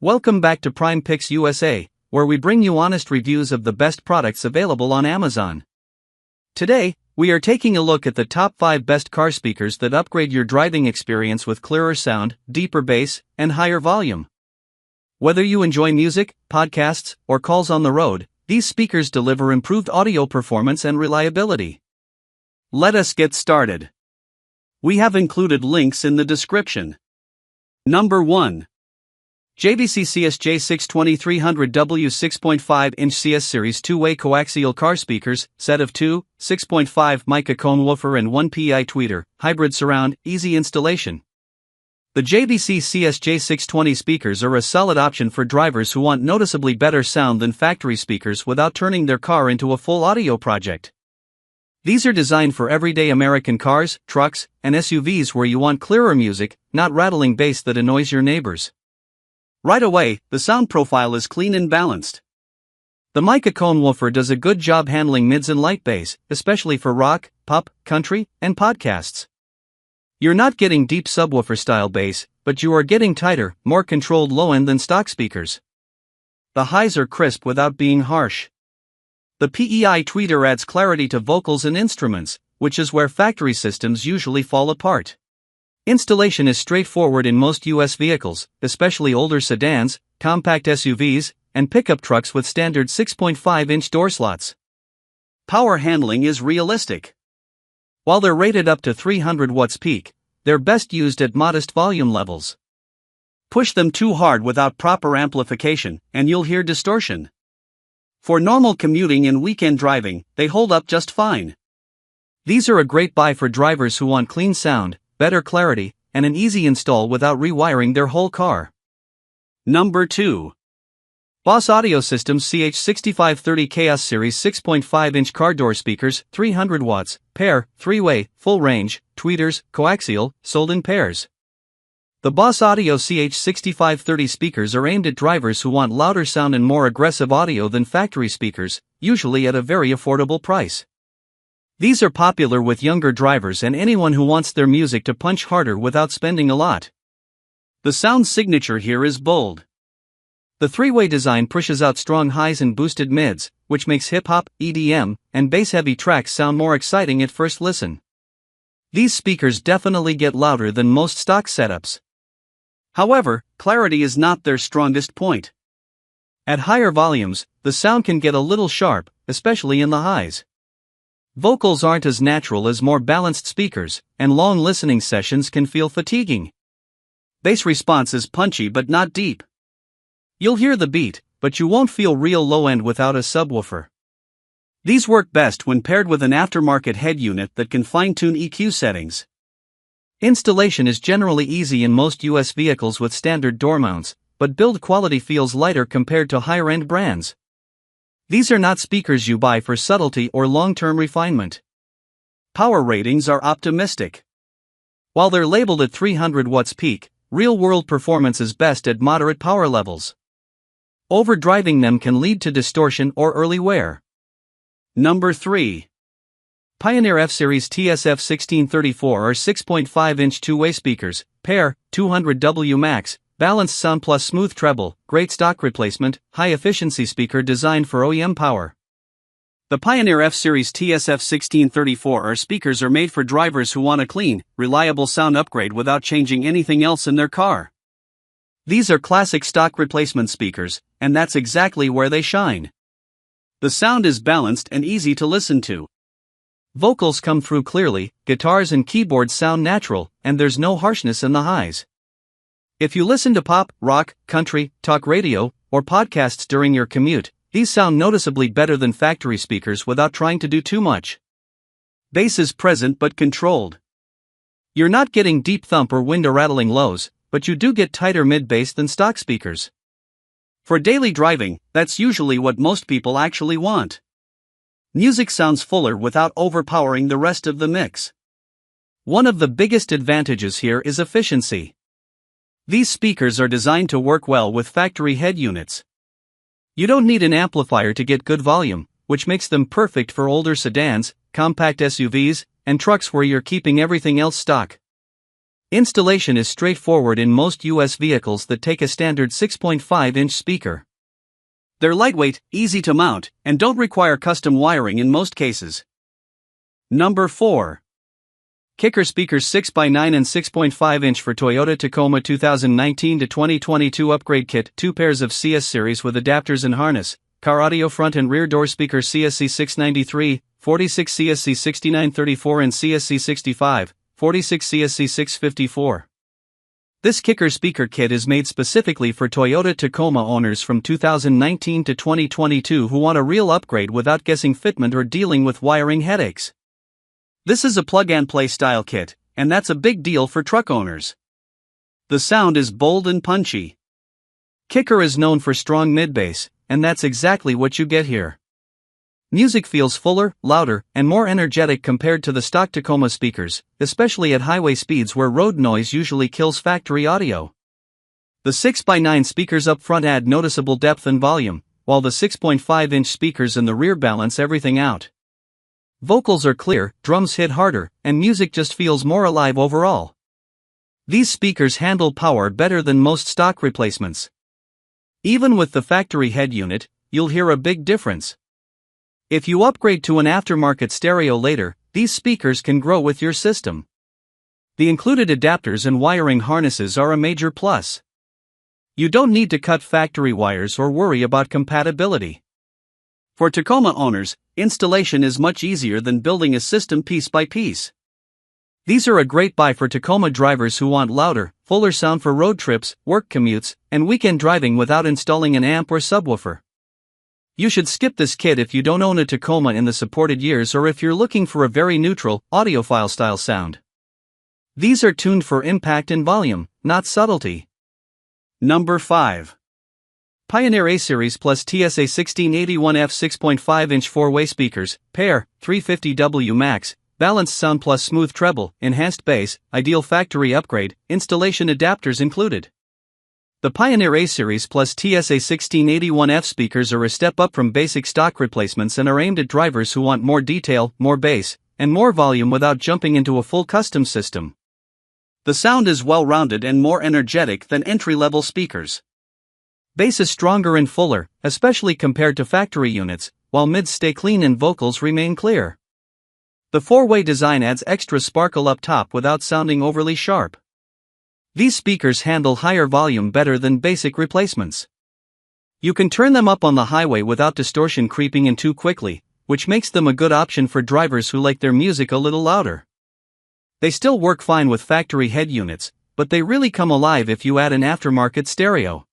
Welcome back to Prime Picks USA, where we bring you honest reviews of the best products available on Amazon. Today, we are taking a look at the top 5 best car speakers that upgrade your driving experience with clearer sound, deeper bass, and higher volume. Whether you enjoy music, podcasts, or calls on the road, these speakers deliver improved audio performance and reliability. Let us get started. We have included links in the description. Number 1. JVC CSJ 620 300W 6.5-inch CS Series 2-way coaxial car speakers, set of 2, 6.5 mica cone woofer and 1 PI tweeter, hybrid surround, easy installation. The JVC CSJ 620 speakers are a solid option for drivers who want noticeably better sound than factory speakers without turning their car into a full audio project. These are designed for everyday American cars, trucks, and SUVs where you want clearer music, not rattling bass that annoys your neighbors. Right away, the sound profile is clean and balanced. The mica cone woofer does a good job handling mids and light bass, especially for rock, pop, country, and podcasts. You're not getting deep subwoofer-style bass, but you are getting tighter, more controlled low-end than stock speakers. The highs are crisp without being harsh. The PEI tweeter adds clarity to vocals and instruments, which is where factory systems usually fall apart. Installation is straightforward in most US vehicles, especially older sedans, compact SUVs, and pickup trucks with standard 6.5-inch door slots. Power handling is realistic. While they're rated up to 300 watts peak, they're best used at modest volume levels. Push them too hard without proper amplification, and you'll hear distortion. For normal commuting and weekend driving, they hold up just fine. These are a great buy for drivers who want clean sound, better clarity, and an easy install without rewiring their whole car. Number 2. Boss Audio Systems CH6530 Chaos Series 6.5-inch car door speakers, 300 watts, pair, 3-way, full range, tweeters, coaxial, sold in pairs. The Boss Audio CH6530 speakers are aimed at drivers who want louder sound and more aggressive audio than factory speakers, usually at a very affordable price. These are popular with younger drivers and anyone who wants their music to punch harder without spending a lot. The sound signature here is bold. The 3-way design pushes out strong highs and boosted mids, which makes hip-hop, EDM, and bass-heavy tracks sound more exciting at first listen. These speakers definitely get louder than most stock setups. However, clarity is not their strongest point. At higher volumes, the sound can get a little sharp, especially in the highs. Vocals aren't as natural as more balanced speakers, and long listening sessions can feel fatiguing. Bass response is punchy but not deep. You'll hear the beat, but you won't feel real low-end without a subwoofer. These work best when paired with an aftermarket head unit that can fine-tune EQ settings. Installation is generally easy in most US vehicles with standard door mounts, but build quality feels lighter compared to higher-end brands. These are not speakers you buy for subtlety or long-term refinement. Power ratings are optimistic. While they're labeled at 300 watts peak, real-world performance is best at moderate power levels. Overdriving them can lead to distortion or early wear. Number 3. Pioneer F-Series TSF 1634 are 6.5-inch 2-way speakers, pair, 200W max, balanced sound plus smooth treble, great stock replacement, high-efficiency speaker designed for OEM power. The Pioneer F-Series TSF 1634 speakers are made for drivers who want a clean, reliable sound upgrade without changing anything else in their car. These are classic stock replacement speakers, and that's exactly where they shine. The sound is balanced and easy to listen to. Vocals come through clearly, guitars and keyboards sound natural, and there's no harshness in the highs. If you listen to pop, rock, country, talk radio, or podcasts during your commute, these sound noticeably better than factory speakers without trying to do too much. Bass is present but controlled. You're not getting deep thump or window-rattling lows, but you do get tighter mid-bass than stock speakers. For daily driving, that's usually what most people actually want. Music sounds fuller without overpowering the rest of the mix. One of the biggest advantages here is efficiency. These speakers are designed to work well with factory head units. You don't need an amplifier to get good volume, which makes them perfect for older sedans, compact SUVs, and trucks where you're keeping everything else stock. Installation is straightforward in most US vehicles that take a standard 6.5-inch speaker. They're lightweight, easy to mount, and don't require custom wiring in most cases. Number 4. Kicker speakers 6x9 and 6.5-inch for Toyota Tacoma 2019 to 2022 upgrade kit. 2 pairs of CS series with adapters and harness. Car audio front and rear door speaker CSC 693, 46 CSC 6934 and CSC 65, 46 CSC 654. This kicker speaker kit is made specifically for Toyota Tacoma owners from 2019 to 2022 who want a real upgrade without guessing fitment or dealing with wiring headaches. This is a plug-and-play style kit, and that's a big deal for truck owners. The sound is bold and punchy. Kicker is known for strong mid-bass, and that's exactly what you get here. Music feels fuller, louder, and more energetic compared to the stock Tacoma speakers, especially at highway speeds where road noise usually kills factory audio. The 6x9 speakers up front add noticeable depth and volume, while the 6.5-inch speakers in the rear balance everything out. Vocals are clear, drums hit harder, and music just feels more alive overall. These speakers handle power better than most stock replacements. Even with the factory head unit, you'll hear a big difference. If you upgrade to an aftermarket stereo later, these speakers can grow with your system. The included adapters and wiring harnesses are a major plus. You don't need to cut factory wires or worry about compatibility. For Tacoma owners, installation is much easier than building a system piece by piece. These are a great buy for Tacoma drivers who want louder, fuller sound for road trips, work commutes, and weekend driving without installing an amp or subwoofer. You should skip this kit if you don't own a Tacoma in the supported years or if you're looking for a very neutral, audiophile style sound. These are tuned for impact and volume, not subtlety. Number 5. Pioneer A-Series plus TSA 1681F 6.5-inch 4-way speakers, pair, 350W max, balanced sound plus smooth treble, enhanced bass, ideal factory upgrade, installation adapters included. The Pioneer A-Series plus TSA 1681F speakers are a step up from basic stock replacements and are aimed at drivers who want more detail, more bass, and more volume without jumping into a full custom system. The sound is well-rounded and more energetic than entry-level speakers. Bass is stronger and fuller, especially compared to factory units, while mids stay clean and vocals remain clear. The 4-way design adds extra sparkle up top without sounding overly sharp. These speakers handle higher volume better than basic replacements. You can turn them up on the highway without distortion creeping in too quickly, which makes them a good option for drivers who like their music a little louder. They still work fine with factory head units, but they really come alive if you add an aftermarket stereo.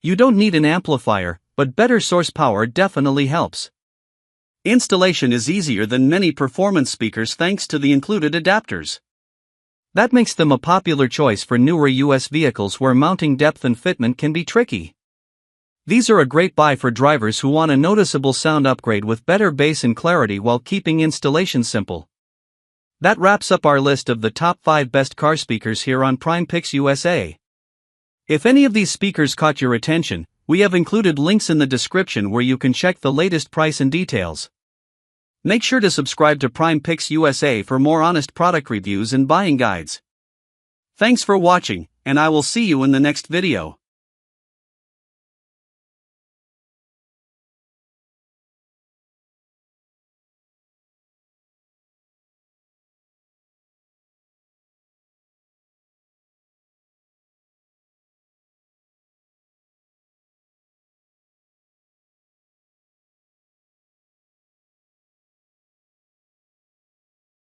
You don't need an amplifier, but better source power definitely helps. Installation is easier than many performance speakers thanks to the included adapters. That makes them a popular choice for newer US vehicles where mounting depth and fitment can be tricky. These are a great buy for drivers who want a noticeable sound upgrade with better bass and clarity while keeping installation simple. That wraps up our list of the top 5 best car speakers here on Prime Picks USA. If any of these speakers caught your attention, we have included links in the description where you can check the latest price and details. Make sure to subscribe to Prime Picks USA for more honest product reviews and buying guides. Thanks for watching, and I will see you in the next video.